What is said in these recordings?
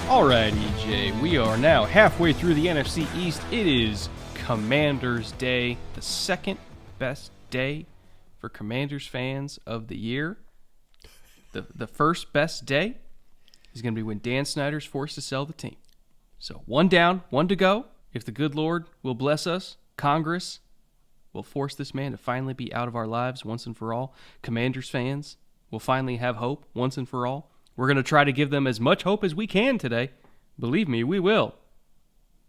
All right, EJ, we are now halfway through the NFC East. It is Commanders Day, the second best day for Commanders fans of the year. The first best day is going to be when Dan Snyder's forced to sell the team. So 1 down, 1 to go. If the good Lord will bless us, Congress will force this man to finally be out of our lives once and for all. Commanders fans will finally have hope once and for all. We're going to try to give them as much hope as we can today. Believe me, we will.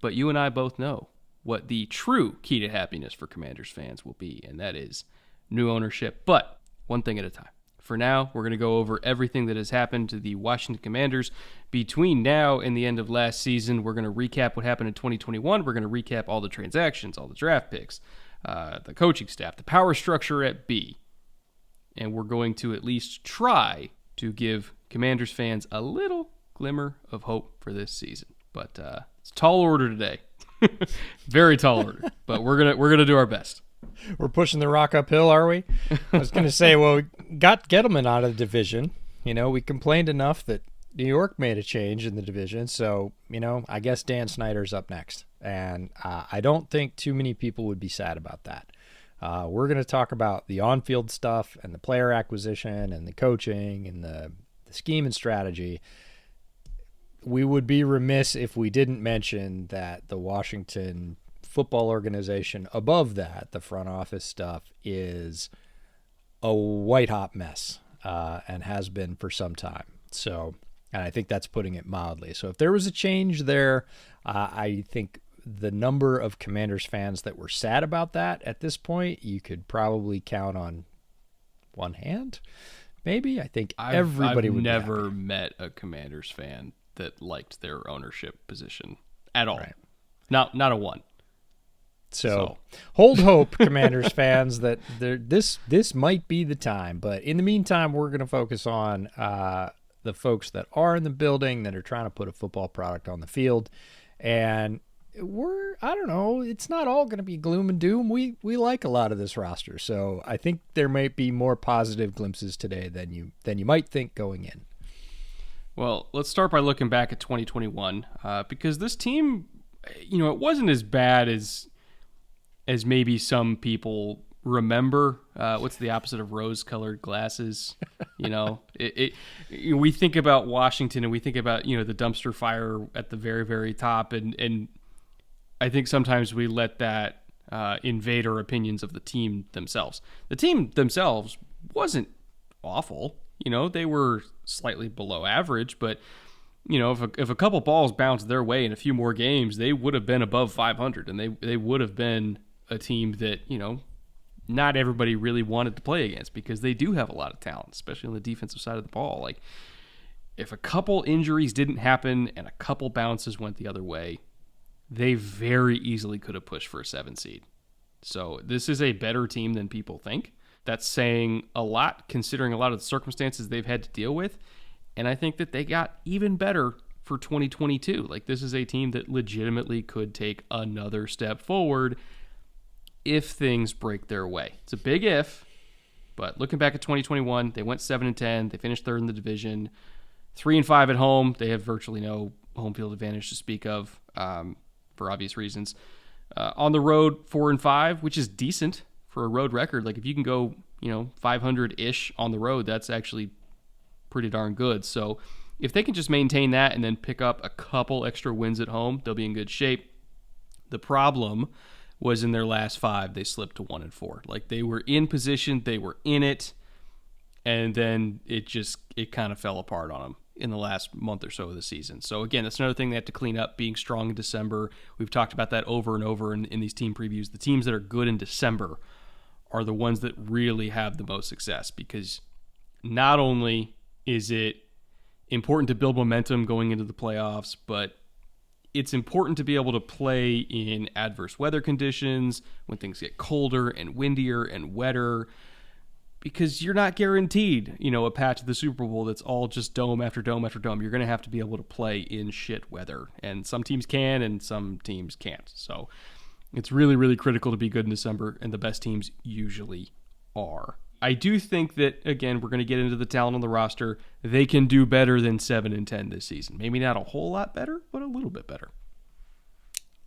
But you and I both know what the true key to happiness for Commanders fans will be, and that is new ownership. But one thing at a time. For now, we're going to go over everything that has happened to the Washington Commanders between now and the end of last season. We're going to recap what happened in 2021. We're going to recap all the transactions, all the draft picks, the coaching staff, the power structure at B. And we're going to at least try to give Commanders fans a little glimmer of hope for this season. But it's a tall order today. Very tall order. But we're gonna do our best. We're pushing the rock uphill, are we? I was going to say, well, we got Gettleman out of the division. You know, we complained enough that New York made a change in the division. So, you know, I guess Dan Snyder's up next. And I don't think too many people would be sad about that. We're going to talk about the on-field stuff and the player acquisition and the coaching and the scheme and strategy. We would be remiss if we didn't mention that the Washington football organization above that, the front office stuff, is a white-hot mess and has been for some time. So, and I think that's putting it mildly. So if there was a change there, I think the number of Commanders fans that were sad about that at this point, you could probably count on one hand. Maybe. I think everybody would be happy. I've never met a Commanders fan that liked their ownership position at all. Right. Not a one. So hold hope, Commanders fans, that this might be the time. But in the meantime, we're going to focus on the folks that are in the building that are trying to put a football product on the field. And I don't know, it's not all going to be gloom and doom. We like a lot of this roster. So I think there might be more positive glimpses today than you might think going in. Well, let's start by looking back at 2021 because this team, you know, it wasn't as bad as maybe some people remember. What's the opposite of rose-colored glasses? You know, we think about Washington and we think about, you know, the dumpster fire at the very, very top, and I think sometimes we let that invade our opinions of the team themselves. The team themselves wasn't awful. You know, they were slightly below average, but, you know, if a couple balls bounced their way in a few more games, they would have been above 500, and they would have been a team that, you know, not everybody really wanted to play against because they do have a lot of talent, especially on the defensive side of the ball. Like, if a couple injuries didn't happen and a couple bounces went the other way, they very easily could have pushed for a 7 seed. So this is a better team than people think. That's saying a lot considering a lot of the circumstances they've had to deal with. And I think that they got even better for 2022. Like, this is a team that legitimately could take another step forward if things break their way. It's a big if, but looking back at 2021, they went 7-10. They finished third in the division, 3-5 at home. They have virtually no home field advantage to speak of for obvious reasons. On the road, 4-5, which is decent for a road record. Like, if you can go, you know, 500-ish on the road, that's actually pretty darn good. So if they can just maintain that and then pick up a couple extra wins at home, they'll be in good shape. The problem was in their last 5, they slipped to 1-4. Like, they were in position, they were in it, and then it kind of fell apart on them in the last month or so of the season. So again, that's another thing they have to clean up, being strong in December. We've talked about that over and over in these team previews. The teams that are good in December are the ones that really have the most success, because not only is it important to build momentum going into the playoffs, but it's important to be able to play in adverse weather conditions when things get colder and windier and wetter, because you're not guaranteed, you know, a patch of the Super Bowl that's all just dome after dome after dome. You're going to have to be able to play in shit weather, and some teams can and some teams can't. So it's really, really critical to be good in December, and the best teams usually are. I do think that, again, we're going to get into the talent on the roster. They can do better than 7-10 this season. Maybe not a whole lot better, but a little bit better.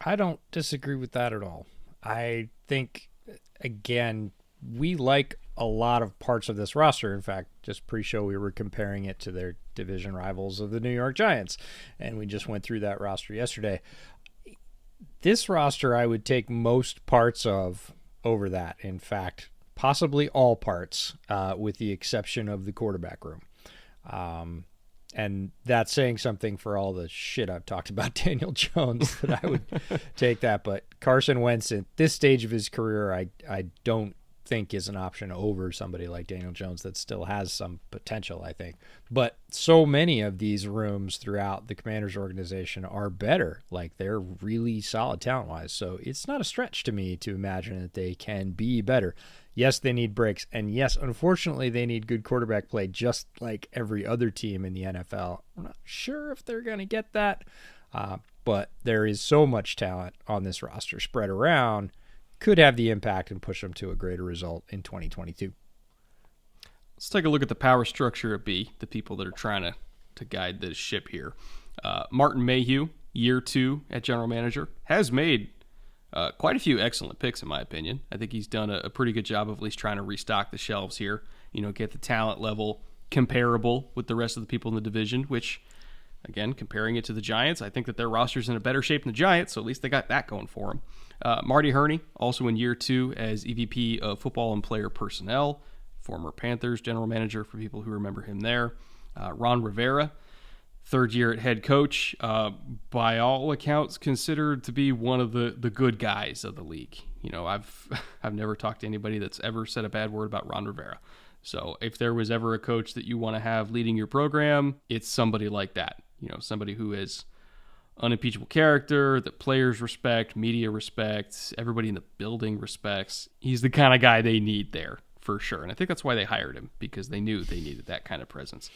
I don't disagree with that at all. I think, again, we like a lot of parts of this roster. In fact, just pre-show we were comparing it to their division rivals of the New York Giants, and we just went through that roster yesterday. This roster I would take most parts of over that. In fact, possibly all parts, with the exception of the quarterback room. And that's saying something for all the shit I've talked about Daniel Jones, that I would take that. But Carson Wentz at this stage of his career, I don't think is an option over somebody like Daniel Jones that still has some potential, I think. But so many of these rooms throughout the Commanders organization are better. Like, they're really solid talent-wise. So it's not a stretch to me to imagine that they can be better. Yes, they need breaks. And yes, unfortunately, they need good quarterback play just like every other team in the NFL. I'm not sure if they're going to get that. But there is so much talent on this roster spread around, could have the impact and push them to a greater result in 2022. Let's take a look at the power structure at B, the people that are trying to guide this ship here. Martin Mayhew, year 2 at general manager, has made quite a few excellent picks, in my opinion. I think he's done a pretty good job of at least trying to restock the shelves here, get the talent level comparable with the rest of the people in the division, which, again, comparing it to the Giants, I think that their roster's in a better shape than the Giants, so at least they got that going for them. Marty Herney, also in year 2 as EVP of Football and Player Personnel, former Panthers general manager for people who remember him there. Ron Rivera, third year at head coach, by all accounts considered to be one of the good guys of the league. I've never talked to anybody that's ever said a bad word about Ron Rivera. So if there was ever a coach that you want to have leading your program, it's somebody like that. Somebody who is unimpeachable character, that players respect, media respects, everybody in the building respects. He's the kind of guy they need there, for sure. And I think that's why they hired him, because they knew they needed that kind of presence.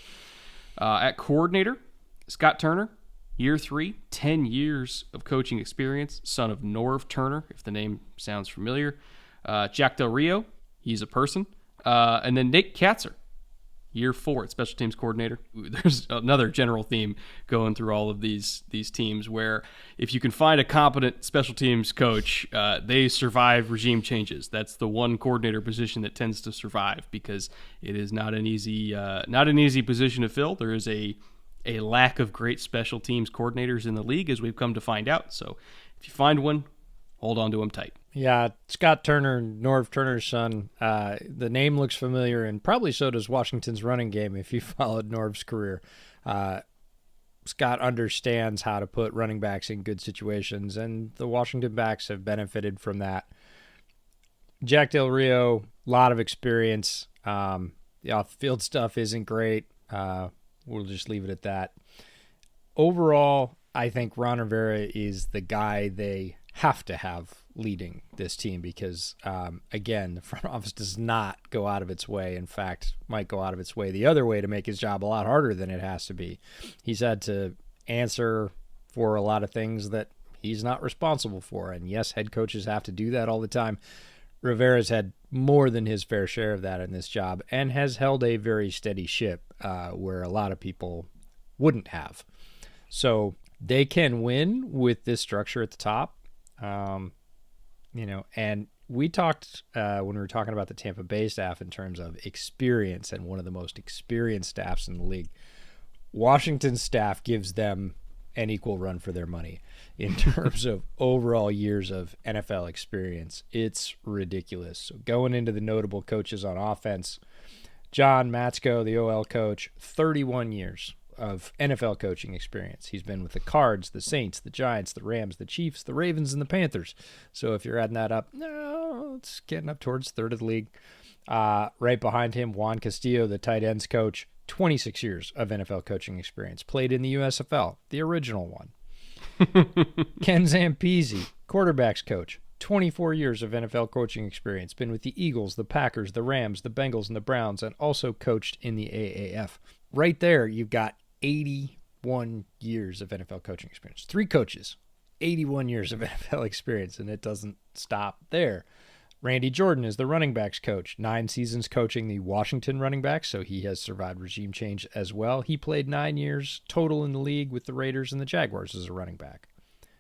At coordinator, Scott Turner, year 3, 10 years of coaching experience, son of Norv Turner, if the name sounds familiar. Jack Del Rio, he's a person. And then Nate Katzer, year 4 at special teams coordinator. There's another general theme going through all of these teams where if you can find a competent special teams coach, they survive regime changes. That's the one coordinator position that tends to survive, because it is not an easy position to fill. There is a lack of great special teams coordinators in the league, as we've come to find out. So if you find one, hold on to him tight. Yeah, Scott Turner, Norv Turner's son. The name looks familiar, and probably so does Washington's running game if you followed Norv's career. Scott understands how to put running backs in good situations, and the Washington backs have benefited from that. Jack Del Rio, a lot of experience. The off-field stuff isn't great. We'll just leave it at that. Overall, I think Ron Rivera is the guy they have to have leading this team, because, again, the front office does not go out of its way. In fact, might go out of its way the other way to make his job a lot harder than it has to be. He's had to answer for a lot of things that he's not responsible for. And yes, head coaches have to do that all the time. Rivera's had more than his fair share of that in this job, and has held a very steady ship where a lot of people wouldn't have. So they can win with this structure at the top. And we talked when we were talking about the Tampa Bay staff in terms of experience, and one of the most experienced staffs in the league. Washington's staff gives them an equal run for their money in terms of overall years of NFL experience. It's ridiculous. So going into the notable coaches on offense, John Matsko, the OL coach, 31 years of NFL coaching experience. He's been with the Cards, the Saints, the Giants, the Rams, the Chiefs, the Ravens, and the Panthers. So if you're adding that up, no, it's getting up towards third of the league. Right behind him, Juan Castillo, the tight ends coach, 26 years of NFL coaching experience. Played in the USFL, the original one. Ken Zampese, quarterbacks coach, 24 years of NFL coaching experience. Been with the Eagles, the Packers, the Rams, the Bengals, and the Browns, and also coached in the AAF. Right there, you've got 81 years of NFL coaching experience. 3 coaches, 81 years of NFL experience, and it doesn't stop there. Randy Jordan is the running backs coach, 9 seasons coaching the Washington running backs, so he has survived regime change as well. He played 9 years total in the league with the Raiders and the Jaguars as a running back.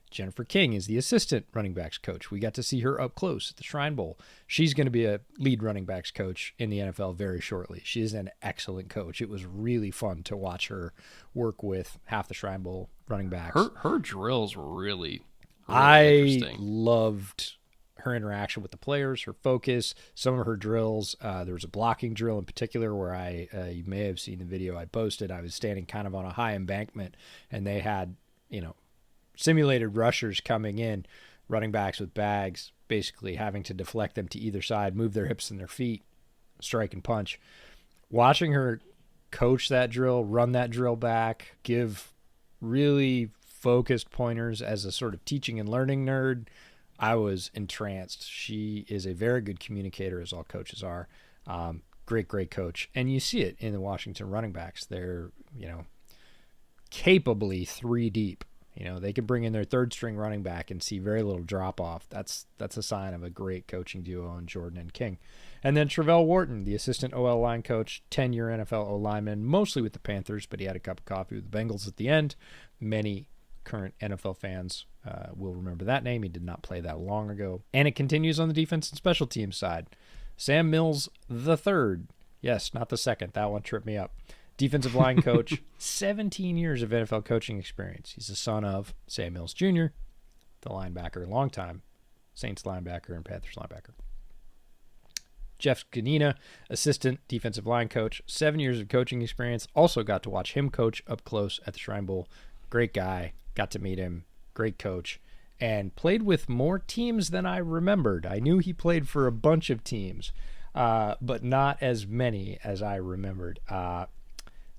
Jennifer King is the assistant running backs coach. We got to see her up close at the Shrine Bowl. She's going to be a lead running backs coach in the NFL very shortly. She is an excellent coach. It was really fun to watch her work with half the Shrine Bowl running backs. Her drills were really I loved her interaction with the players, her focus, some of her drills. There was a blocking drill in particular where you may have seen the video I posted. I was standing kind of on a high embankment, and they had, simulated rushers coming in, running backs with bags, basically having to deflect them to either side, move their hips and their feet, strike and punch. Watching her coach that drill, run that drill back, give really focused pointers as a sort of teaching and learning nerd, I was entranced. She is a very good communicator, as all coaches are. Great coach. And you see it in the Washington running backs. They're, capably 3 deep. They could bring in their third string running back and see very little drop off. That's a sign of a great coaching duo in Jordan and King. And then Travell Wharton, the assistant OL line coach, 10-year NFL O lineman, mostly with the Panthers, but he had a cup of coffee with the Bengals at the end. Many current NFL fans will remember that name. He did not play that long ago. And it continues on the defense and special teams side. Sam Mills the third. Yes, not the second. That one tripped me up. Defensive line coach, 17 years of NFL coaching experience. He's the son of Sam Mills Jr., the linebacker, longtime Saints linebacker and Panthers linebacker. Jeff Ganina, assistant defensive line coach, 7 years of coaching experience. Also got to watch him coach up close at the Shrine Bowl. Great guy. Got to meet him. Great coach. And played with more teams than I remembered. I knew he played for a bunch of teams, but not as many as I remembered.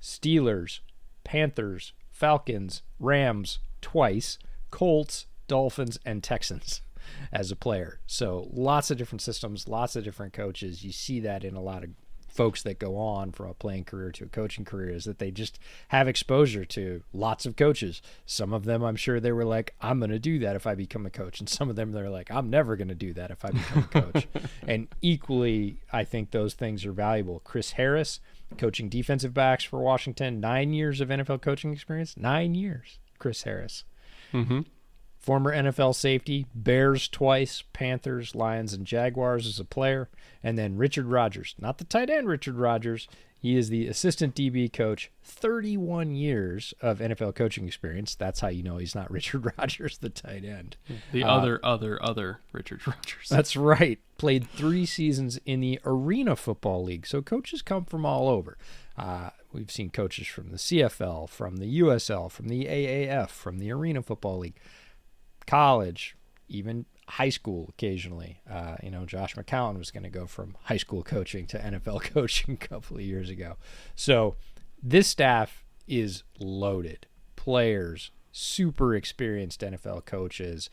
Steelers, Panthers, Falcons, Rams twice, Colts, Dolphins, and Texans as a player. So lots of different systems, lots of different coaches. You see that in a lot of folks that go on from a playing career to a coaching career, is that they just have exposure to lots of coaches. Some of them, I'm sure they were like, I'm going to do that if I become a coach. And some of them, they're like, I'm never going to do that if I become a coach. And equally, I think those things are valuable. Chris Harris, coaching defensive backs for Washington, 9 years of NFL coaching experience. 9 years, Chris Harris. Mm-hmm. Former NFL safety, Bears twice, Panthers, Lions, and Jaguars as a player. And then Richard Rodgers, not the tight end Richard Rodgers. He is the assistant DB coach, 31 years of NFL coaching experience. That's how you know he's not Richard Rodgers, the tight end. The other Richard Rodgers. That's right. Played 3 seasons in the Arena Football League. So coaches come from all over. We've seen coaches from the CFL, from the USL, from the AAF, from the Arena Football League, college, even high school occasionally. Josh McCown was going to go from high school coaching to NFL coaching a couple of years ago. So this staff is loaded. Players, super experienced NFL coaches.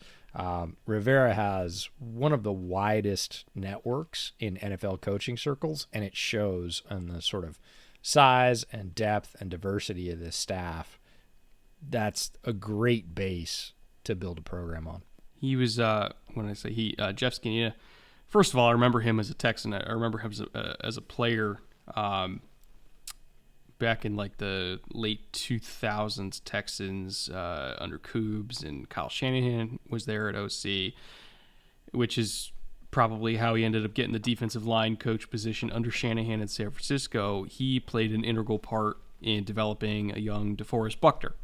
Rivera has one of the widest networks in NFL coaching circles, and it shows on the sort of size and depth and diversity of this staff. That's a great base to build a program on. He was, Jeff Scanina, first of all, I remember him as a Texan. I remember him as a player back in like the late 2000s Texans under Coobs, and Kyle Shanahan was there at OC, which is probably how he ended up getting the defensive line coach position under Shanahan in San Francisco. He played an integral part in developing a young DeForest Buckner.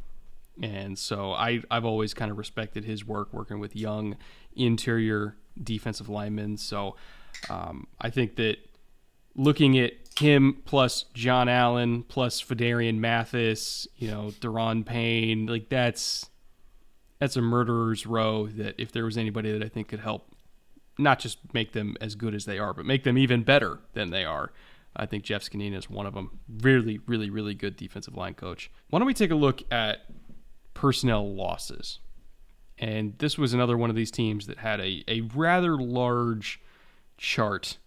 And so I've always kind of respected his work working with young interior defensive linemen. So I think that looking at him plus John Allen plus Fedarian Mathis, Deron Payne, like that's a murderer's row that if there was anybody that I think could help not just make them as good as they are, but make them even better than they are, I think Jeff Scanina is one of them. Really, really, really good defensive line coach. Why don't we take a look at personnel losses? And this was another one of these teams that had a rather large chart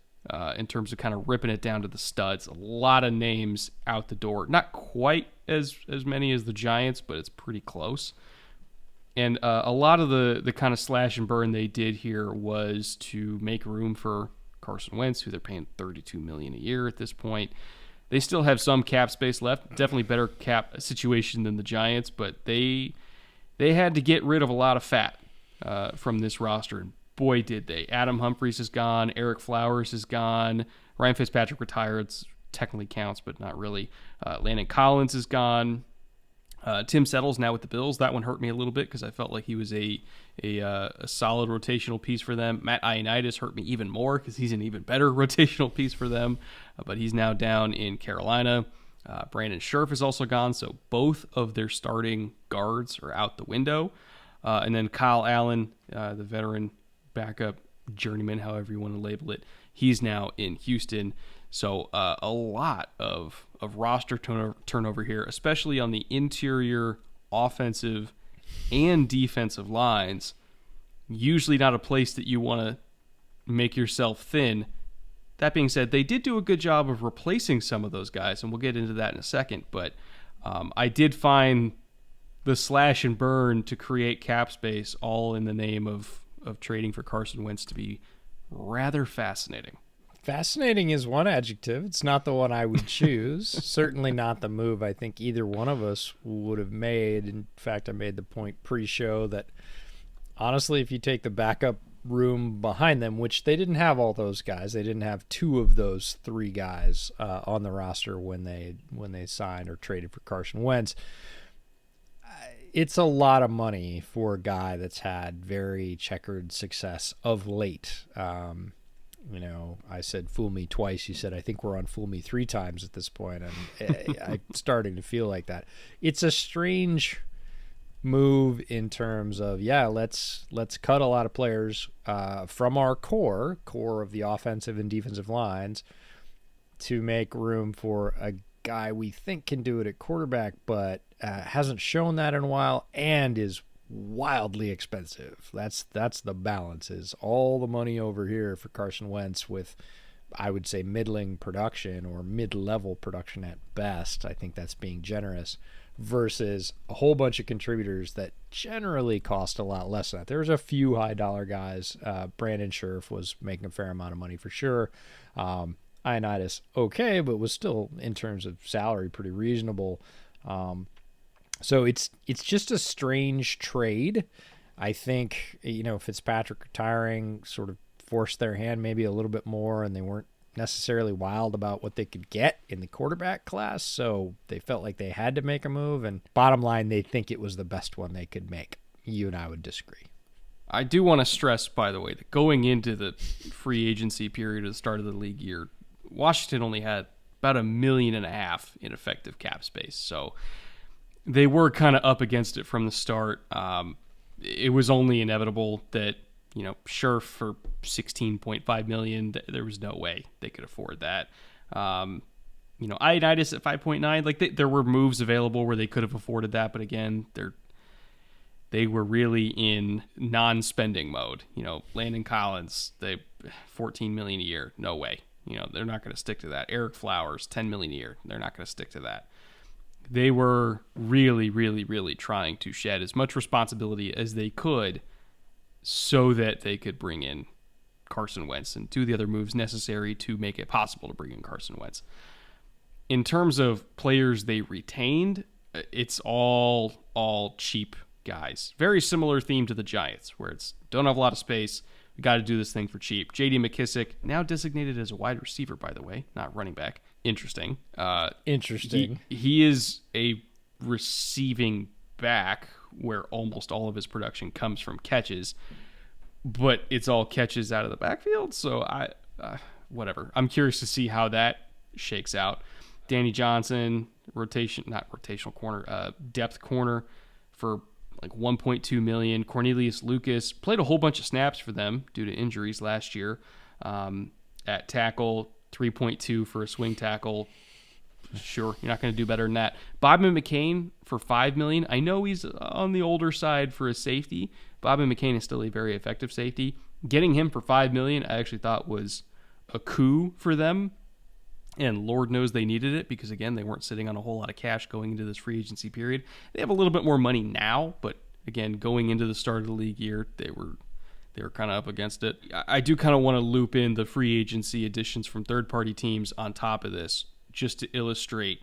in terms of kind of ripping it down to the studs. A lot of names out the door. Not quite as many as the Giants, but it's pretty close. And a lot of the kind of slash and burn they did here was to make room for Carson Wentz, who they're paying $32 million a year at this point. They still have some cap space left. Definitely better cap situation than the Giants, but they had to get rid of a lot of fat from this roster, and boy, did they. Adam Humphries is gone. Eric Flowers is gone. Ryan Fitzpatrick retired. Technically counts, but not really. Landon Collins is gone. Tim Settle's now with the Bills. That one hurt me a little bit because I felt like he was a solid rotational piece for them. Matt Ioannidis hurt me even more because he's an even better rotational piece for them, but he's now down in Carolina. Brandon Scherf is also gone, so both of their starting guards are out the window. And then Kyle Allen, the veteran backup journeyman, however you want to label it, he's now in Houston. So a lot of roster turnover here, especially on the interior offensive and defensive lines. Usually not a place that you want to make yourself thin. That being said, they did do a good job of replacing some of those guys, and we'll get into that in a second. But I did find the slash and burn to create cap space all in the name of trading for Carson Wentz to be rather fascinating. Fascinating is one adjective. It's not the one I would choose. Certainly not the move I think either one of us would have made. In fact, I made the point pre-show that honestly, if you take the backup room behind them, which they didn't have all those guys, they didn't have two of those three guys on the roster when they signed or traded for Carson Wentz. It's a lot of money for a guy that's had very checkered success of late. I said fool me twice. You said I think we're on fool me three times at this point, and I'm starting to feel like that. It's a strange move in terms of let's cut a lot of players from our core of the offensive and defensive lines to make room for a guy we think can do it at quarterback, but hasn't shown that in a while and is wildly expensive. That's the balance, is all the money over here for Carson Wentz with, I would say, middling production or mid-level production at best. I think that's being generous, versus a whole bunch of contributors that generally cost a lot less than that. There's a few high-dollar guys. Brandon Scherf was making a fair amount of money for sure. Ioannidis, okay, but was still, in terms of salary, pretty reasonable. So it's just a strange trade. I think, Fitzpatrick retiring sort of forced their hand maybe a little bit more, and they weren't necessarily wild about what they could get in the quarterback class, so they felt like they had to make a move, and bottom line, they think it was the best one they could make. You and I would disagree. I do want to stress, by the way, that going into the free agency period at the start of the league year, Washington only had about $1.5 million in effective cap space, so they were kind of up against it from the start. It was only inevitable that, Scherf for $16.5 million, there was no way they could afford that. Ioannidis at 5.9, there were moves available where they could have afforded that, but again, they were really in non-spending mode. Landon Collins, they $14 million a year, no way. They're not going to stick to that. Eric Flowers, $10 million a year, they're not going to stick to that. They were really, really, really trying to shed as much responsibility as they could so that they could bring in Carson Wentz and do the other moves necessary to make it possible to bring in Carson Wentz. In terms of players they retained, it's all cheap guys. Very similar theme to the Giants, where it's don't have a lot of space. We got to do this thing for cheap. J.D. McKissick, now designated as a wide receiver, by the way, not running back. Interesting. Interesting. He is a receiving back where almost all of his production comes from catches, but it's all catches out of the backfield. So whatever. I'm curious to see how that shakes out. Danny Johnson, depth corner for like $1.2 million. Cornelius Lucas played a whole bunch of snaps for them due to injuries last year. At tackle, 3.2 for a swing tackle. Sure, you're not going to do better than that. Bobby McCain for $5 million. I know he's on the older side for a safety. Bobby McCain is still a very effective safety. Getting him for $5 million, I actually thought was a coup for them. And Lord knows they needed it because, again, they weren't sitting on a whole lot of cash going into this free agency period. They have a little bit more money now, but, again, going into the start of the league year, They were kind of up against it. I do kind of want to loop in the free agency additions from third-party teams on top of this, just to illustrate,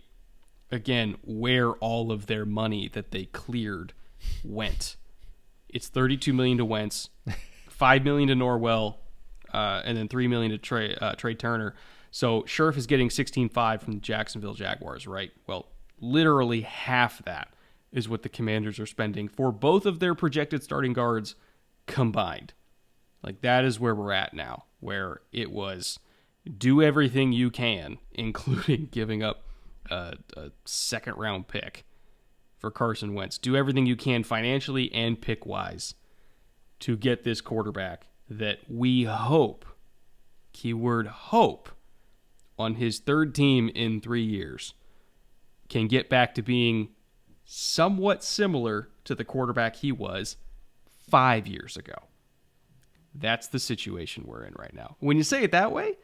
again, where all of their money that they cleared went. It's $32 million to Wentz, $5 million to Norwell, and then $3 million to Trey Turner. So Scherf is getting $16.5 from the Jacksonville Jaguars, right? Well, literally half that is what the Commanders are spending for both of their projected starting guards combined. Like, that is where we're at now, where it was do everything you can, including giving up a second-round pick for Carson Wentz. Do everything you can financially and pick-wise to get this quarterback that we hope, keyword hope, on his third team in 3 years can get back to being somewhat similar to the quarterback he was 5 years ago. That's the situation we're in right now. When you say it that way,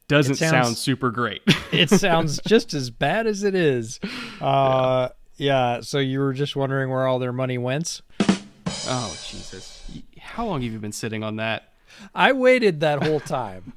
doesn't sound super great. It sounds just as bad as it is. Yeah, so you were just wondering where all their money went? Oh, Jesus. How long have you been sitting on that? I waited that whole time.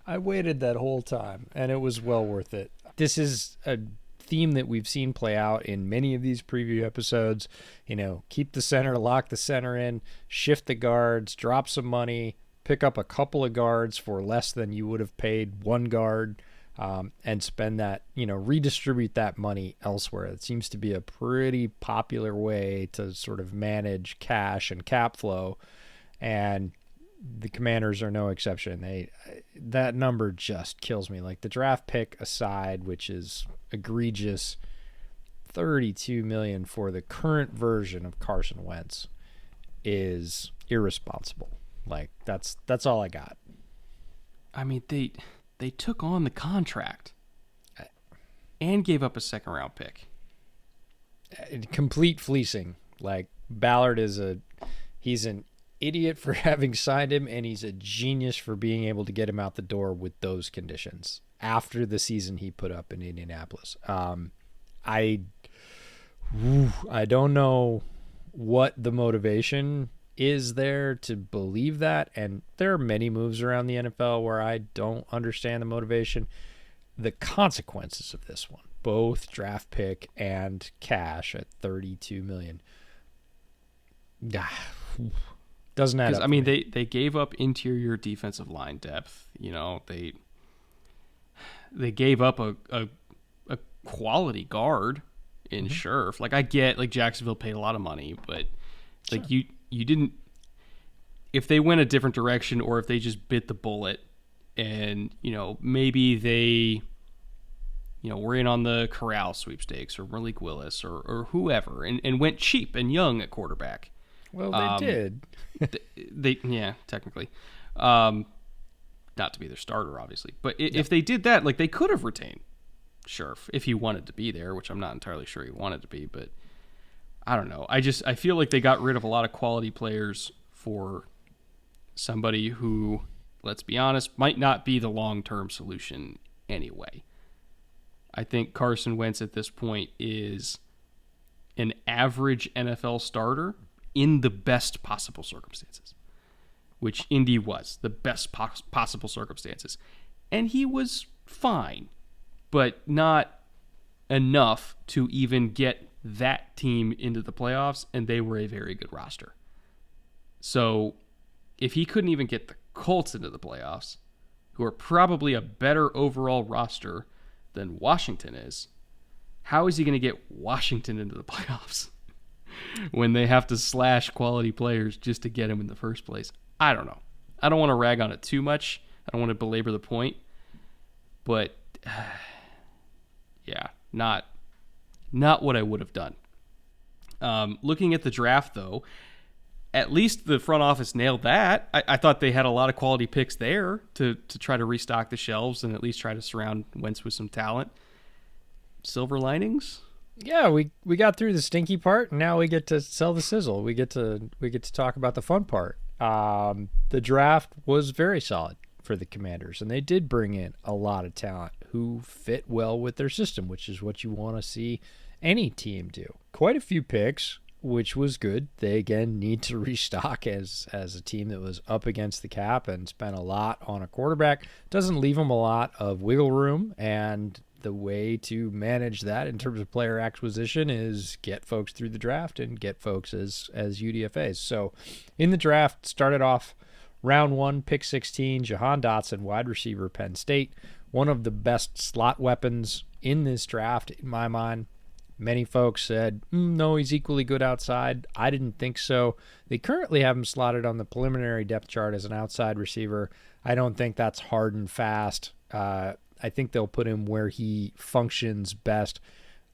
And it was well worth it. This is a theme that we've seen play out in many of these preview episodes. You know, keep the center, lock the center in, shift the guards, drop some money, pick up a couple of guards for less than you would have paid one guard, and spend that, redistribute that money elsewhere. It seems to be a pretty popular way to sort of manage cash and cap flow, and the Commanders are no exception. That number just kills me. Like, the draft pick aside, which is egregious, $32 million for the current version of Carson Wentz is irresponsible. Like, that's all I got. I mean, they took on the contract and gave up a second-round pick. Complete fleecing. Like, Ballard he's an idiot for having signed him, and he's a genius for being able to get him out the door with those conditions after the season he put up in Indianapolis. I don't know what the motivation is there to believe that, and there are many moves around the NFL where I don't understand the motivation. The consequences of this one, both draft pick and cash at $32 million, doesn't add up. I mean, they gave up interior defensive line depth. They gave up a quality guard in Scherf. Like, I get, like, Jacksonville paid a lot of money, but like, you didn't. If they went a different direction, or if they just bit the bullet, and maybe they were in on the Corral sweepstakes, or Malik Willis, or whoever, and went cheap and young at quarterback. Well, they did. Yeah, technically. Not to be their starter, obviously. But if they did that, like, they could have retained Scherf if he wanted to be there, which I'm not entirely sure he wanted to be. But I don't know. I feel like they got rid of a lot of quality players for somebody who, let's be honest, might not be the long-term solution anyway. I think Carson Wentz at this point is an average NFL starter in the best possible circumstances, which Indy was, the best possible circumstances. And he was fine, but not enough to even get that team into the playoffs, and they were a very good roster. So if he couldn't even get the Colts into the playoffs, who are probably a better overall roster than Washington is, how is he going to get Washington into the playoffs when they have to slash quality players just to get him in the first place? I don't know. I don't want to rag on it too much. I don't want to belabor the point. But, yeah, not what I would have done. Looking at the draft, though, at least the front office nailed that. I thought they had a lot of quality picks there to try to restock the shelves and at least try to surround Wentz with some talent. Silver linings? Yeah, we got through the stinky part, and now we get to sell the sizzle. We get to talk about the fun part. The draft was very solid for the Commanders, and they did bring in a lot of talent who fit well with their system, which is what you want to see any team do. Quite a few picks, which was good. They again need to restock as a team that was up against the cap and spent a lot on a quarterback. Doesn't leave them a lot of wiggle room, and the way to manage that in terms of player acquisition is get folks through the draft and get folks as UDFAs. So in the draft, started off round 1, pick 16, Jahan Dotson, wide receiver, Penn State. One of the best slot weapons in this draft, in my mind. Many folks said, no, he's equally good outside. I didn't think so. They currently have him slotted on the preliminary depth chart as an outside receiver. I don't think that's hard and fast. I think they'll put him where he functions best.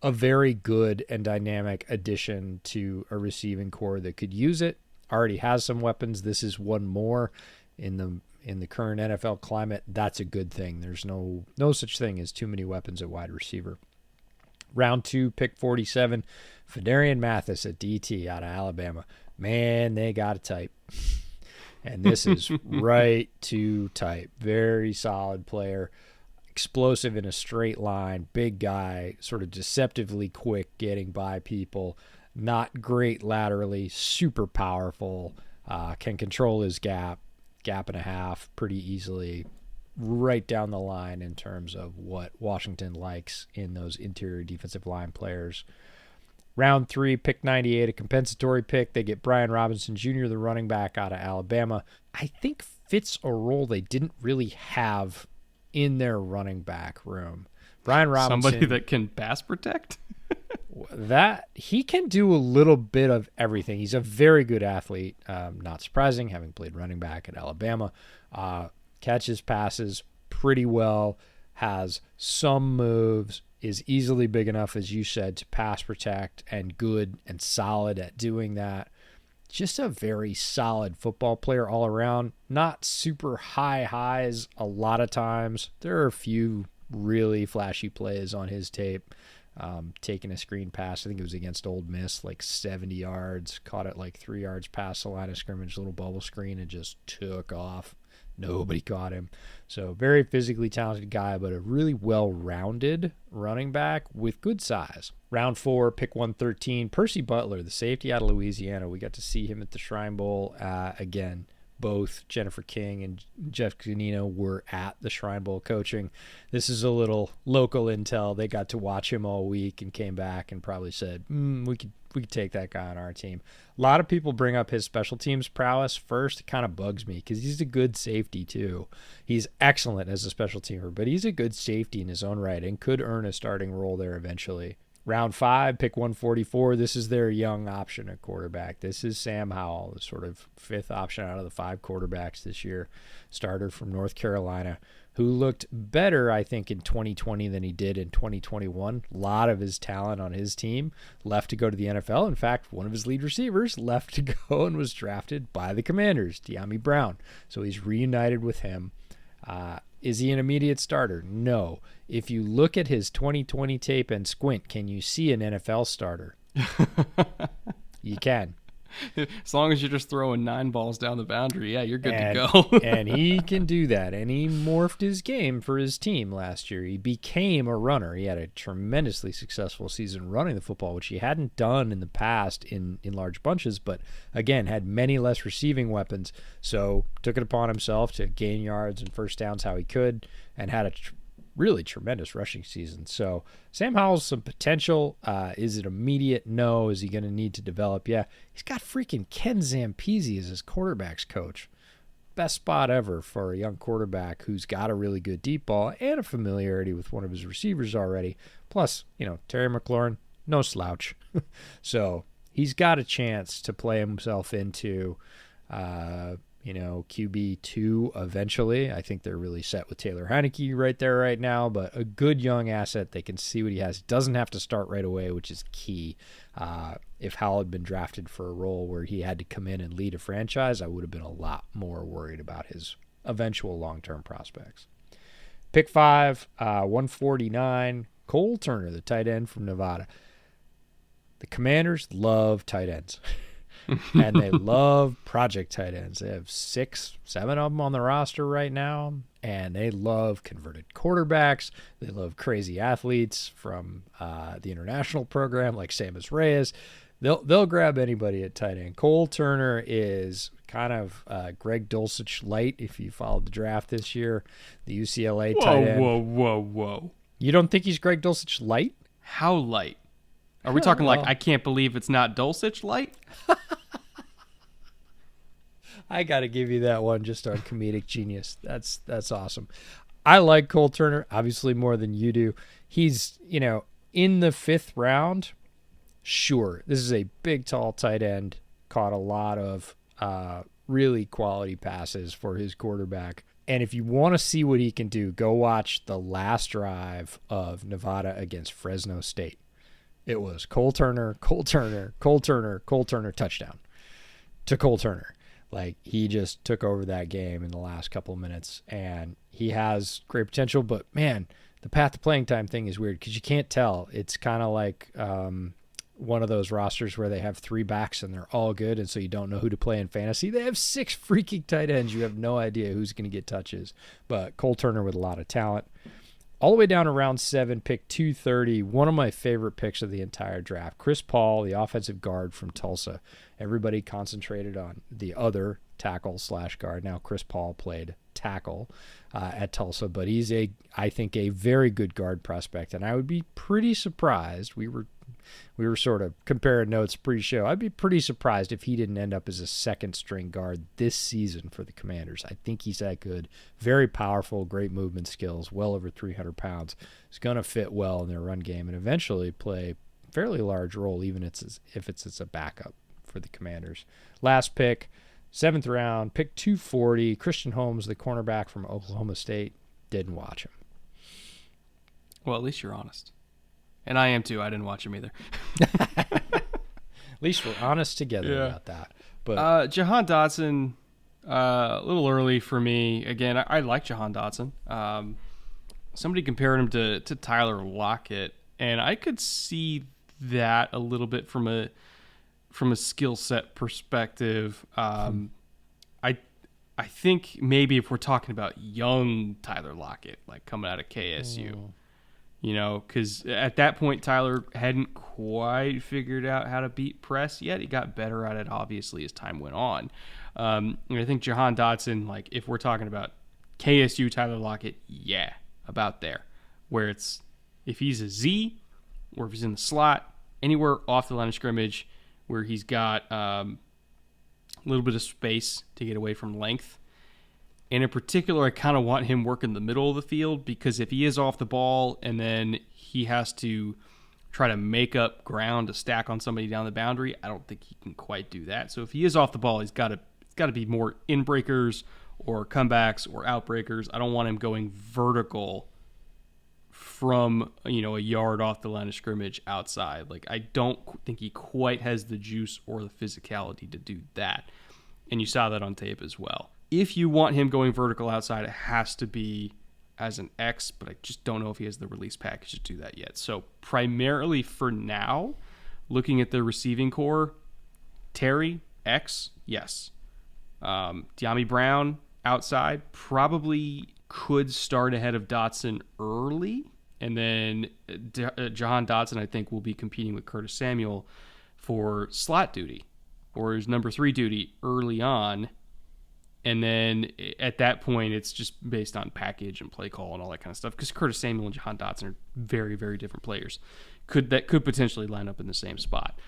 A very good and dynamic addition to a receiving core that could use it. Already has some weapons. This is one more in the current NFL climate. That's a good thing. There's no such thing as too many weapons at wide receiver. Round 2, pick 47, Phidarian Mathis at DT out of Alabama. Man, they got a type. And this is right to type. Very solid player. Explosive in a straight line. Big guy. Sort of deceptively quick getting by people. Not great laterally. Super powerful. Can control his gap and a half pretty easily. Right down the line in terms of what Washington likes in those interior defensive line players. Round 3, pick 98, a compensatory pick. They get Brian Robinson Jr., the running back out of Alabama. I think fits a role they didn't really have in their running back room. Brian Robinson. Somebody that can pass protect? That he can do a little bit of everything. He's a very good athlete. Not surprising, having played running back at Alabama. Catches passes pretty well, has some moves, is easily big enough, as you said, to pass protect, and good and solid at doing that. Just a very solid football player all around. Not super high highs a lot of times. There are a few really flashy plays on his tape. Taking a screen pass, I think it was against Ole Miss, like 70 yards, caught it like 3 yards past the line of scrimmage, little bubble screen, and just took off. Nobody caught him. So very physically talented guy, but a really well-rounded running back with good size. Round 4, pick 113, Percy Butler, the safety out of Louisiana. We got to see him at the Shrine Bowl again. Both Jennifer King and Jeff Canino were at the Shrine Bowl coaching. This is a little local intel. They got to watch him all week and came back and probably said, we could take that guy on our team. A lot of people bring up his special teams prowess first. It kind of bugs me because he's a good safety too. He's excellent as a special teamer, but he's a good safety in his own right and could earn a starting role there eventually. Round 5, pick 144. This is their young option at quarterback. This is Sam Howell, the sort of 5th option out of the 5 quarterbacks this year. Starter from North Carolina, who looked better, I think, in 2020 than he did in 2021. A lot of his talent on his team left to go to the NFL. In fact, one of his lead receivers left to go and was drafted by the Commanders, De'Ami Brown. So he's reunited with him. Is he an immediate starter? No. If you look at his 2020 tape and squint, can you see an NFL starter? You can. As long as you're just throwing 9 balls down the boundary, yeah, you're good to go. And he can do that. And he morphed his game for his team last year. He became a runner. He had a tremendously successful season running the football, which he hadn't done in the past in large bunches, but again, had many less receiving weapons. So took it upon himself to gain yards and first downs how he could, and had a really tremendous rushing season. So Sam Howell's some potential. Is it immediate? No. Is he going to need to develop? Yeah. He's got freaking Ken Zampese as his quarterback's coach. Best spot ever for a young quarterback who's got a really good deep ball and a familiarity with one of his receivers already. Plus, Terry McLaurin, no slouch. So he's got a chance to play himself into QB2 eventually. I think they're really set with Taylor Heineke right there right now, but a good young asset. They can see what he has. Doesn't have to start right away, which is key. If Howell had been drafted for a role where he had to come in and lead a franchise, I would have been a lot more worried about his eventual long-term prospects. Pick 5, 149, Cole Turner, the tight end from Nevada. The Commanders love tight ends. And they love project tight ends. They have 6, 7 of them on the roster right now, and they love converted quarterbacks. They love crazy athletes from the international program like Samus Reyes. They'll grab anybody at tight end. Cole Turner is kind of Greg Dulcich light. If you followed the draft this year, the UCLA tight end. Whoa. You don't think he's Greg Dulcich light? How light? Are we talking like I can't believe it's not Dulcich light? I got to give you that one just on comedic genius. That's awesome. I like Cole Turner obviously more than you do. He's, in the 5th round. Sure, this is a big, tall tight end. Caught a lot of really quality passes for his quarterback. And if you want to see what he can do, go watch the last drive of Nevada against Fresno State. It was Cole Turner, touchdown to Cole Turner. Like, he just took over that game in the last couple of minutes, and he has great potential. But, man, the path to playing time thing is weird because you can't tell. It's kind of like one of those rosters where they have 3 backs and they're all good, and so you don't know who to play in fantasy. They have 6 freaking tight ends. You have no idea who's going to get touches. But Cole Turner with a lot of talent. All the way down to round 7, pick 230, one of my favorite picks of the entire draft. Chris Paul, the offensive guard from Tulsa. Everybody concentrated on the other tackle/guard. Now Chris Paul played tackle at Tulsa, but he's I think a very good guard prospect, and I would be pretty surprised. We were sort of comparing notes pre-show. I'd be pretty surprised if he didn't end up as a second-string guard this season for the Commanders. I think he's that good. Very powerful, great movement skills, well over 300 pounds. He's going to fit well in their run game and eventually play a fairly large role, even if it's as a backup for the Commanders. Last pick, 7th round, pick 240. Christian Holmes, the cornerback from Oklahoma State. Didn't watch him. Well, at least you're honest. And I am too. I didn't watch him either. At least we're honest together about that. But Jahan Dotson, a little early for me. Again, I like Jahan Dotson. Somebody compared him to Tyler Lockett, and I could see that a little bit from a skill set perspective. I think maybe if we're talking about young Tyler Lockett, like coming out of KSU. Because at that point, Tyler hadn't quite figured out how to beat press yet. He got better at it, obviously, as time went on. And I think Jahan Dotson, like, if we're talking about KSU Tyler Lockett, about there. Where it's, if he's a Z, or if he's in the slot, anywhere off the line of scrimmage, where he's got a little bit of space to get away from length. And in particular, I kind of want him working the middle of the field, because if he is off the ball and then he has to try to make up ground to stack on somebody down the boundary, I don't think he can quite do that. So if he is off the ball, he's got to be more in breakers or comebacks or outbreakers. I don't want him going vertical from a yard off the line of scrimmage outside. Like, I don't think he quite has the juice or the physicality to do that. And you saw that on tape as well. If you want him going vertical outside, it has to be as an X, but I just don't know if he has the release package to do that yet. So primarily for now, looking at the receiving core, Terry, X, yes. De'Ami Brown, outside, probably could start ahead of Dotson early. And then Jahan Dotson, I think, will be competing with Curtis Samuel for slot duty or his number 3 duty early on. And then at that point, it's just based on package and play call and all that kind of stuff. Because Curtis Samuel and Jahan Dotson are very, very different players. Could potentially line up in the same spot.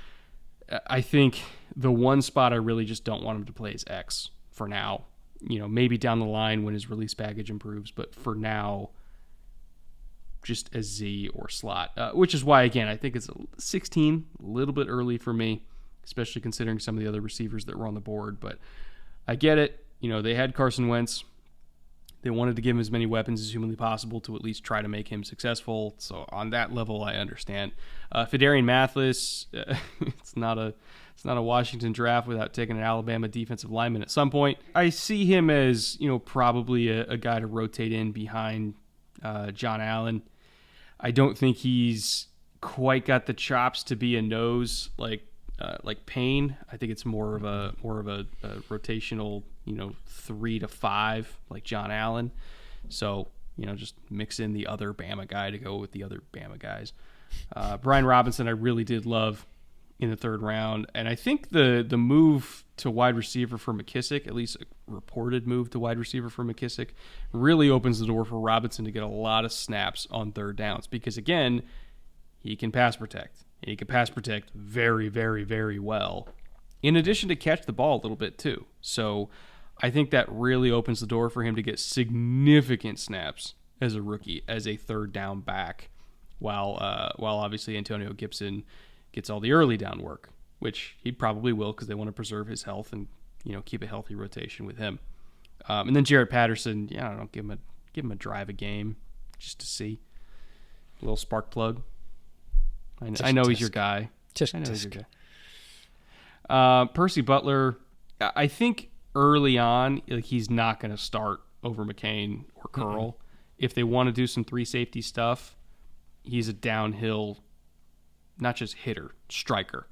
I think the one spot I really just don't want him to play is X for now. Maybe down the line when his release package improves. But for now, just as Z or slot. Which is why, again, I think it's 16, a little bit early for me. Especially considering some of the other receivers that were on the board. But I get it. They had Carson Wentz. They wanted to give him as many weapons as humanly possible to at least try to make him successful. So on that level, I understand. Fedarian Mathis, it's not a Washington draft without taking an Alabama defensive lineman at some point. I see him as probably a guy to rotate in behind John Allen. I don't think he's quite got the chops to be a nose like Payne. I think it's more of a rotational 3 to 5 like John Allen. So just mix in the other Bama guy to go with the other Bama guys. Brian Robinson I really did love in the third round. And I think the move to wide receiver for McKissick, at least a reported move to wide receiver for McKissick, really opens the door for Robinson to get a lot of snaps on third downs because, again, he can pass protect. He can pass protect very, very, very well, in addition to catch the ball a little bit too. So I think that really opens the door for him to get significant snaps as a rookie, as a third down back, while obviously Antonio Gibson gets all the early down work, which he probably will because they want to preserve his health and keep a healthy rotation with him. And then Jared Patterson, I don't know, give him a drive a game just to see, a little spark plug. I know he's your guy. He's your guy. Percy Butler, I think early on, he's not going to start over McCain or Curl. Mm-hmm. If they want to do some three safety stuff, he's a downhill, not just hitter, striker.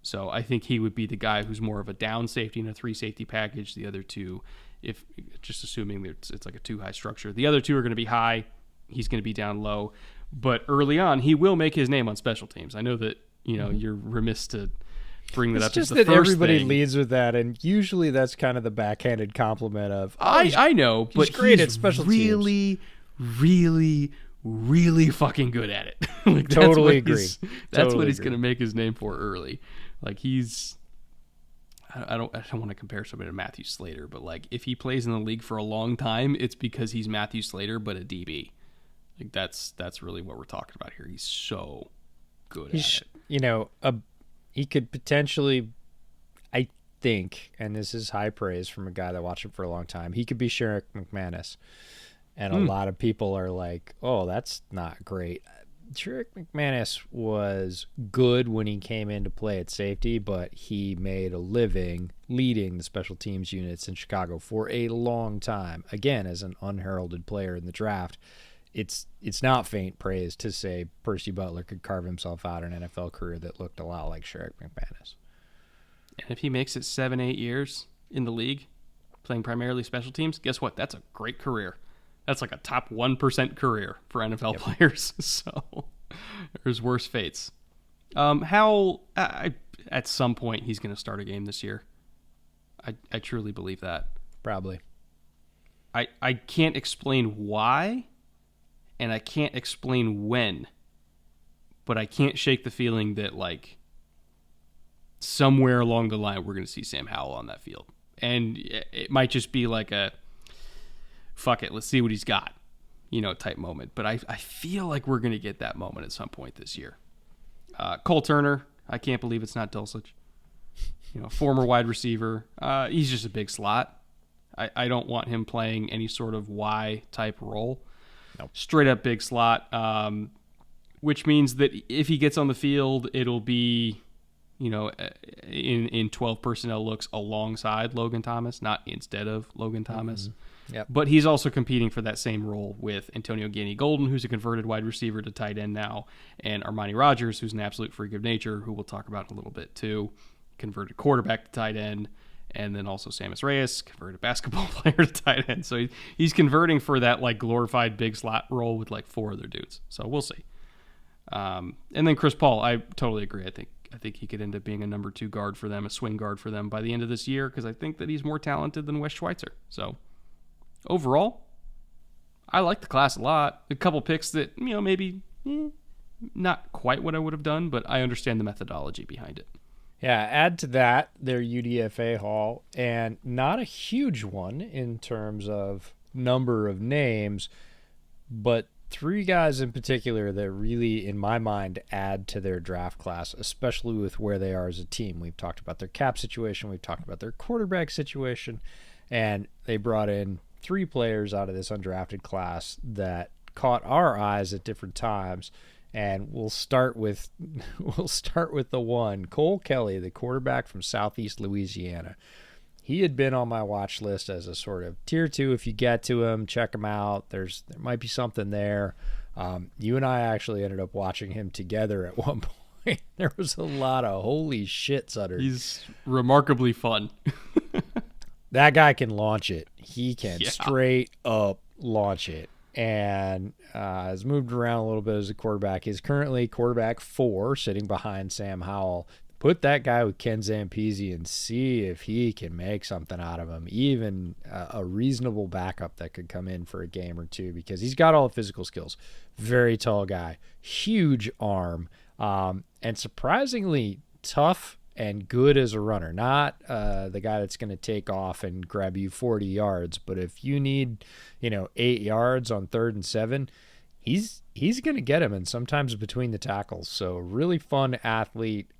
So I think he would be the guy who's more of a down safety in a three safety package. The other two, if just assuming that it's like a two high structure, the other two are going to be high. He's going to be down low. But early on, he will make his name on special teams. I know that you're remiss to bring that up. It's just as the that first everybody thing. Leads with that, and usually that's kind of the backhanded compliment of I know, but great at special teams. Really, really fucking good at it. Totally agree. That's what he's going to make his name for early. I don't want to compare somebody to Matthew Slater, but if he plays in the league for a long time, it's because he's Matthew Slater, but a DB. That's really what we're talking about here. He's so good at it. He could potentially, I think, and this is high praise from a guy that watched him for a long time, he could be Sherrick McManus. And a lot of people are like, oh, that's not great. Sherrick McManus was good when he came in to play at safety, but he made a living leading the special teams units in Chicago for a long time. Again, as an unheralded player in the draft, it's not faint praise to say Percy Butler could carve himself out an NFL career that looked a lot like Sherrick McManus. And if he makes it 7-8 years in the league, playing primarily special teams, guess what? That's a great career. That's like a top 1% career for NFL players. So there's worse fates. At some point he's going to start a game this year. I truly believe that. Probably. I can't explain why, and I can't explain when, but I can't shake the feeling that somewhere along the line we're going to see Sam Howell on that field. And it might just be like a fuck it, let's see what he's got, type moment. But I feel like we're going to get that moment at some point this year. Cole Turner, I can't believe it's not Dulcich. Former wide receiver. He's just a big slot. I don't want him playing any sort of Y-type role. Nope. Straight up big slot, which means that if he gets on the field, it'll be, in 12 personnel looks alongside Logan Thomas, not instead of Logan Thomas. Mm-hmm. Yep. But he's also competing for that same role with Antonio Ganey-Golden, who's a converted wide receiver to tight end now, and Armani Rogers, who's an absolute freak of nature, who we'll talk about in a little bit too, converted quarterback to tight end, and then also Sammis Reyes, converted basketball player to tight end. So he's converting for that glorified big slot role with 4 other dudes. So we'll see. And then Chris Paul, I totally agree. I think he could end up being a number 2 guard for them, a swing guard for them by the end of this year, because I think that he's more talented than Wes Schweitzer. So overall, I like the class a lot. A couple picks that, maybe not quite what I would have done, but I understand the methodology behind it. Yeah, add to that their UDFA haul, and not a huge one in terms of number of names, but 3 guys in particular that really, in my mind, add to their draft class, especially with where they are as a team. We've talked about their cap situation, we've talked about their quarterback situation, and they brought in 3 players out of this undrafted class that caught our eyes at different times. And we'll start with the one, Cole Kelly, the quarterback from Southeast Louisiana. He had been on my watch list as a sort of tier 2. If you get to him, check him out. There might be something there. You and I actually ended up watching him together at one point. There was a lot of holy shit, Sutter. He's remarkably fun. That guy can launch it. He can straight up launch it. And has moved around a little bit as a quarterback. He's currently quarterback 4, sitting behind Sam Howell. put that guy with Ken Zampese and see if he can make something out of him, even a reasonable backup that could come in for a game or two, because he's got all the physical skills. Very tall guy, huge arm, and surprisingly tough and good as a runner. Not the guy that's going to take off and grab you 40 yards, but if you need, 8 yards on 3rd and 7, he's going to get him, and sometimes between the tackles. So really fun athlete,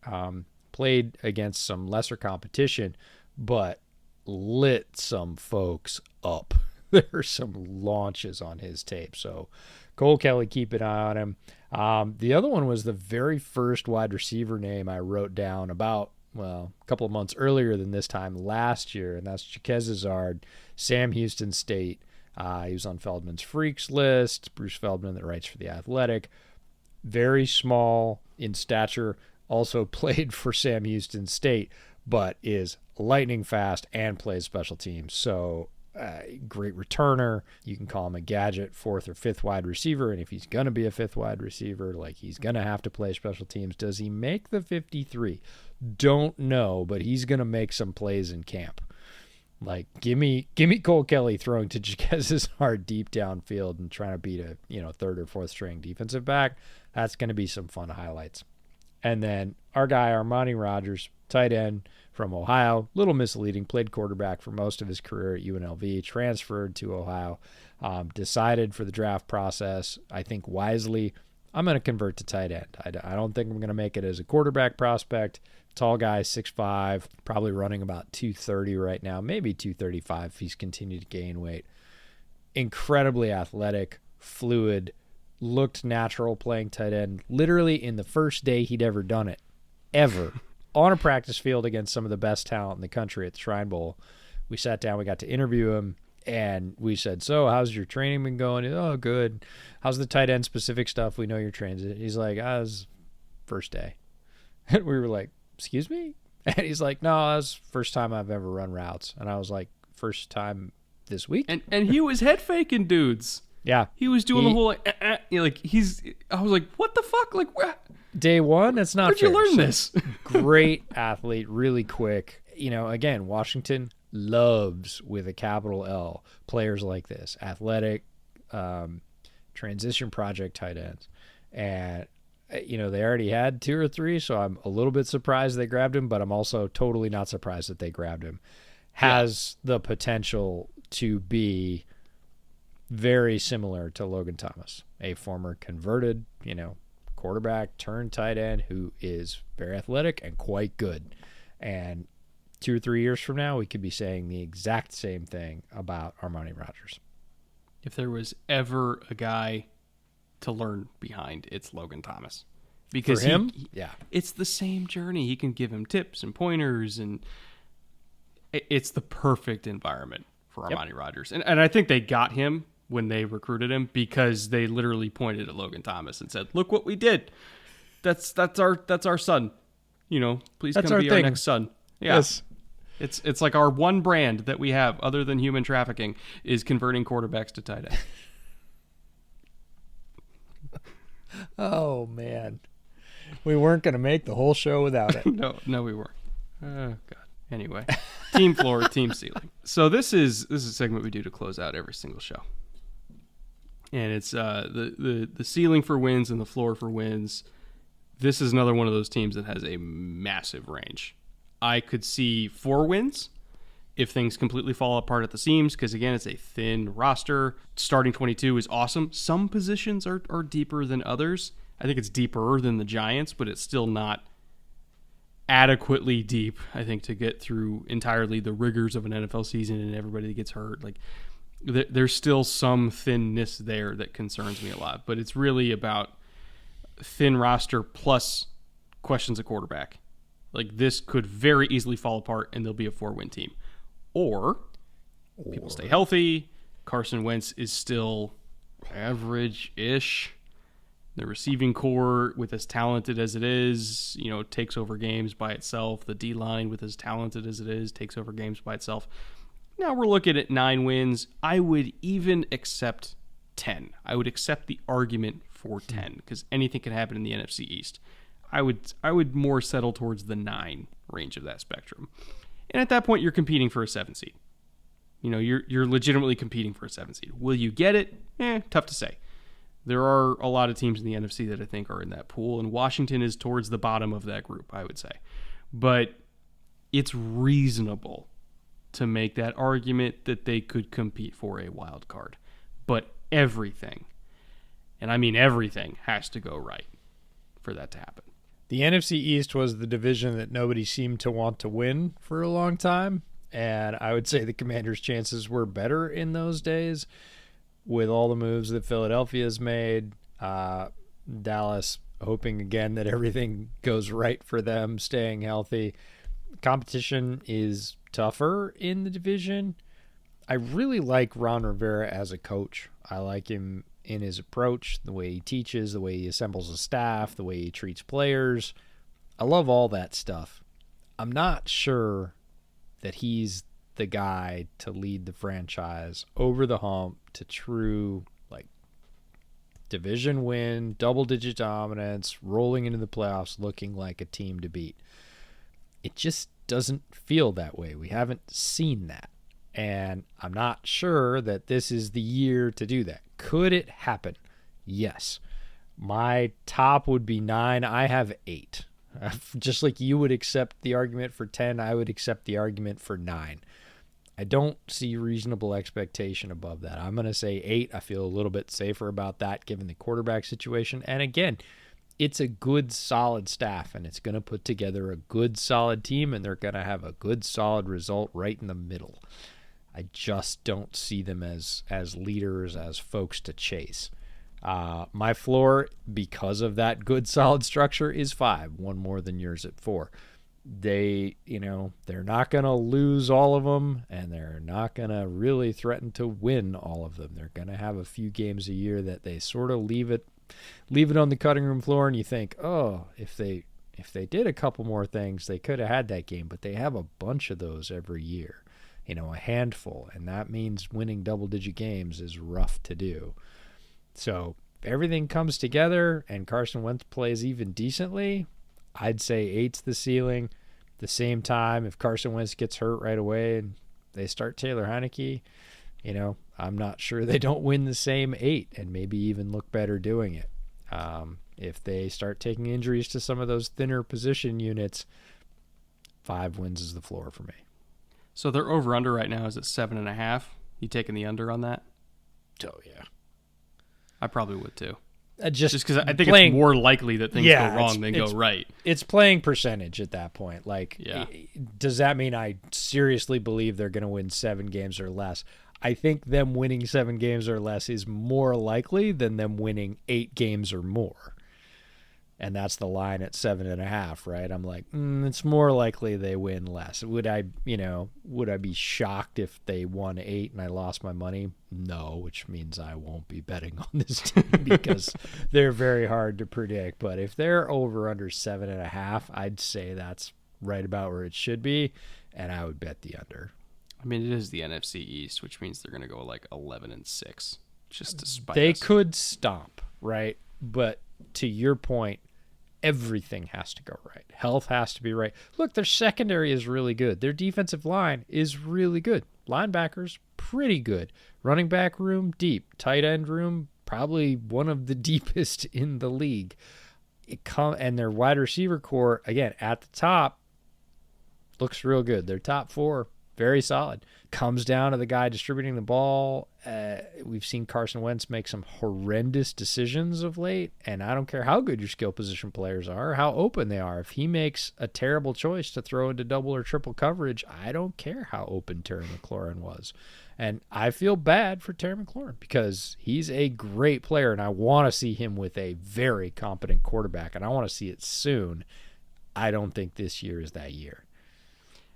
played against some lesser competition, but lit some folks up. There are some launches on his tape. So Cole Kelly, keep an eye on him. The other one was the very first wide receiver name I wrote down about, a couple of months earlier than this time last year, and that's Jaquez Zard, Sam Houston State. He was on Feldman's Freaks list, Bruce Feldman that writes for The Athletic. Very small in stature, also played for Sam Houston State, but is lightning fast and plays special teams. So great returner. You can call him a gadget 4th or 5th wide receiver, and if he's going to be a 5th wide receiver, he's going to have to play special teams. Does he make the 53? Don't know, but he's going to make some plays in camp. Give me Cole Kelly throwing to Jaquez's hard deep downfield and trying to beat a 3rd or 4th string defensive back. That's going to be some fun highlights. And then our guy Armani Rogers, tight end from Ohio, little misleading, played quarterback for most of his career at UNLV, transferred to Ohio, decided for the draft process, I think wisely, I'm going to convert to tight end. I don't think I'm going to make it as a quarterback prospect. Tall guy, 6'5", probably running about 230 right now, maybe 235 if he's continued to gain weight. Incredibly athletic, fluid, looked natural playing tight end. Literally in the first day he'd ever done it, ever, on a practice field against some of the best talent in the country at the Shrine Bowl. We sat down, we got to interview him, and we said, so how's your training been going? Oh, good. How's the tight end specific stuff? We know you're transit. He's like, it was first day. And we were like, excuse me? And he's like, no, that's first time I've ever run routes. And I was like, first time this week? And he was head faking dudes. Yeah. He was doing the whole, I was like, what the fuck? Day one, it's not Where'd fair. you learn this? Great athlete, really quick. Again, Washington loves, with a capital L, players like this. Athletic, transition project tight ends. And they already had 2 or 3, so I'm a little bit surprised they grabbed him, but I'm also totally not surprised that they grabbed him. Has the potential to be very similar to Logan Thomas, a former converted, quarterback turned tight end who is very athletic and quite good. And 2 or 3 years from now, we could be saying the exact same thing about Armani Rogers. If there was ever a guy to learn behind, it's Logan Thomas, because for him, it's the same journey. He can give him tips and pointers, and it's the perfect environment for Armani Rogers. And I think they got him when they recruited him because they literally pointed at Logan Thomas and said, "Look what we did. That's our son. Please come be our next son." Yeah. Yes. It's like our one brand that we have other than human trafficking is converting quarterbacks to tight end. Oh, man. We weren't going to make the whole show without it. No, we weren't. Oh, God. Anyway, team floor, team ceiling. So this is a segment we do to close out every single show. And it's the ceiling for wins and the floor for wins. This is another one of those teams that has a massive range. I could see 4 wins if things completely fall apart at the seams, because, again, it's a thin roster. Starting 22 is awesome. Some positions are deeper than others. I think it's deeper than the Giants, but it's still not adequately deep, I think, to get through entirely the rigors of an NFL season and everybody that gets hurt. There's still some thinness there that concerns me a lot, but it's really about thin roster plus questions at quarterback. This could very easily fall apart and there'll be a 4-win team. Or people stay healthy. Carson Wentz is still average-ish. The receiving core, with as talented as it is, takes over games by itself. The D-line, with as talented as it is, takes over games by itself. Now we're looking at 9 wins. I would even accept 10. I would accept the argument for 10 because anything can happen in the NFC East. I would more settle towards the 9 range of that spectrum. And at that point, you're competing for a 7 seed. You're legitimately competing for a 7 seed. Will you get it? Tough to say. There are a lot of teams in the NFC that I think are in that pool, and Washington is towards the bottom of that group, I would say. But it's reasonable to make that argument that they could compete for a wild card. But everything, and I mean everything, has to go right for that to happen. The NFC East was the division that nobody seemed to want to win for a long time, and I would say the Commanders' chances were better in those days with all the moves that Philadelphia's made. Dallas hoping again that everything goes right for them, staying healthy. Competition is tougher in the division. I really like Ron Rivera as a coach. I like him in his approach, the way he teaches, the way he assembles a staff, the way he treats players. I love all that stuff. I'm not sure that he's the guy to lead the franchise over the hump to true division win, double-digit dominance, rolling into the playoffs, looking like a team to beat. It just doesn't feel that way. We haven't seen that. And I'm not sure that this is the year to do that. Could it happen? Yes. My top would be 9. I have 8. Just like you would accept the argument for 10, I would accept the argument for 9. I don't see reasonable expectation above that. I'm going to say 8. I feel a little bit safer about that given the quarterback situation. And again, it's a good, solid staff, and it's going to put together a good, solid team, and they're going to have a good, solid result right in the middle. I just don't see them as leaders, as folks to chase. My floor, because of that good, solid structure, is 5, one more than yours at 4. They're not going to lose all of them, and they're not going to really threaten to win all of them. They're going to have a few games a year that they sort of leave it on the cutting room floor, and you think, oh, if they did a couple more things, they could have had that game. But they have a bunch of those every year, a handful, and that means winning double-digit games is rough to do. So if everything comes together and Carson Wentz plays even decently, I'd say 8's the ceiling. At the same time, if Carson Wentz gets hurt right away and they start Taylor Heineke, I'm not sure they don't win the same 8 and maybe even look better doing it. If they start taking injuries to some of those thinner position units, 5 wins is the floor for me. So their over-under right now is at 7.5. You taking the under on that? Oh, yeah. I probably would too. Just because I think it's more likely that things go wrong than go right. It's playing percentage at that point. Does that mean I seriously believe they're going to win 7 games or less? I think them winning 7 games or less is more likely than them winning 8 games or more. And that's the line at 7.5, right? I'm like, it's more likely they win less. Would I be shocked if they won 8 and I lost my money? No, which means I won't be betting on this team because they're very hard to predict. But if they're over under 7.5, I'd say that's right about where it should be, and I would bet the under. I mean, it is the NFC East, which means they're going to go 11-6, just to spite They us. could stomp, right? But to your point, everything has to go right. Health has to be right. Look, their secondary is really good. Their defensive line is really good. Linebackers, pretty good. Running back room, deep. Tight end room, probably one of the deepest in the league. And their wide receiver core, again, at the top, looks real good. Their top 4, very solid. Comes down to the guy distributing the ball. We've seen Carson Wentz make some horrendous decisions of late, and I don't care how good your skill position players are, how open they are. If he makes a terrible choice to throw into double or triple coverage, I don't care how open Terry McLaurin was. And I feel bad for Terry McLaurin because he's a great player, and I want to see him with a very competent quarterback, and I want to see it soon. I don't think this year is that year.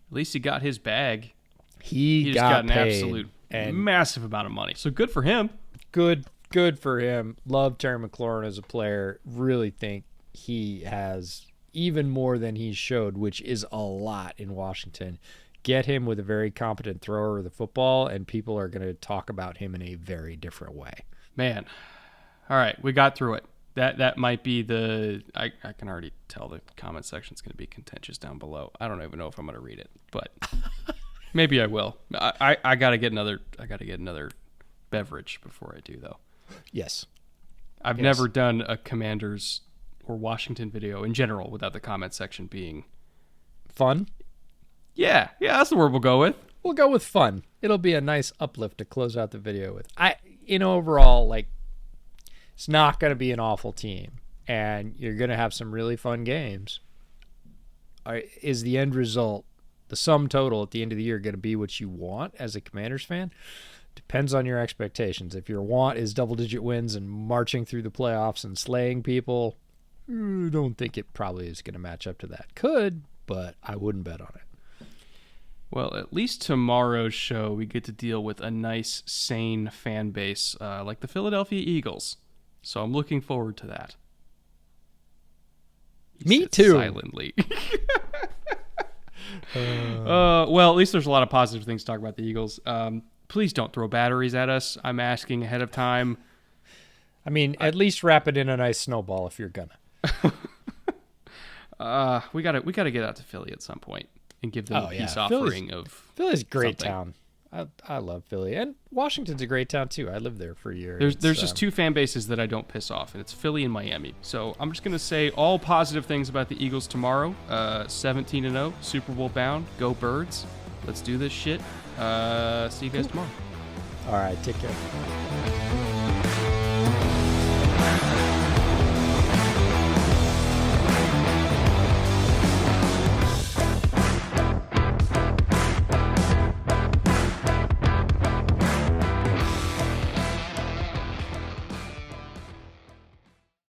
At least he got his bag. He just got an paid, absolute massive amount of money. So good for him. Good for him. Love Terry McLaurin as a player. Really think he has even more than he showed, which is a lot in Washington. Get him with a very competent thrower of the football, and people are going to talk about him in a very different way. Man. All right, we got through it. That might be the. I can already tell the comment section's going to be contentious down below. I don't even know if I'm going to read it, but maybe I will. I got to get another. I got to get another beverage before I do, though. Yes. I've never done a Commanders or Washington video in general without the comment section being fun. Yeah, that's the word we'll go with. We'll go with fun. It'll be a nice uplift to close out the video with. Overall, like, it's not going to be an awful team, and you're going to have some really fun games. Is the end result, the sum total at the end of the year, going to be what you want as a Commanders fan? Depends on your expectations. If your want is double-digit wins and marching through the playoffs and slaying people, I don't think it probably is going to match up to that. Could, but I wouldn't bet on it. Well, at least tomorrow's show, we get to deal with a nice, sane fan base like the Philadelphia Eagles. So I'm looking forward to that. Me too. Silently. Well, at least there's a lot of positive things to talk about the Eagles. Please don't throw batteries at us. I'm asking ahead of time. I mean, at least wrap it in a nice snowball if you're gonna. We gotta get out to Philly at some point and give them a peace offering of. Philly's a great something. town. I love Philly, and Washington's a great town too. I lived there for a year. There's just two fan bases that I don't piss off, and it's Philly and Miami. So I'm just gonna say all positive things about the Eagles tomorrow. 17-0, Super Bowl bound. Go Birds! Let's do this shit. See you guys tomorrow. All right, take care.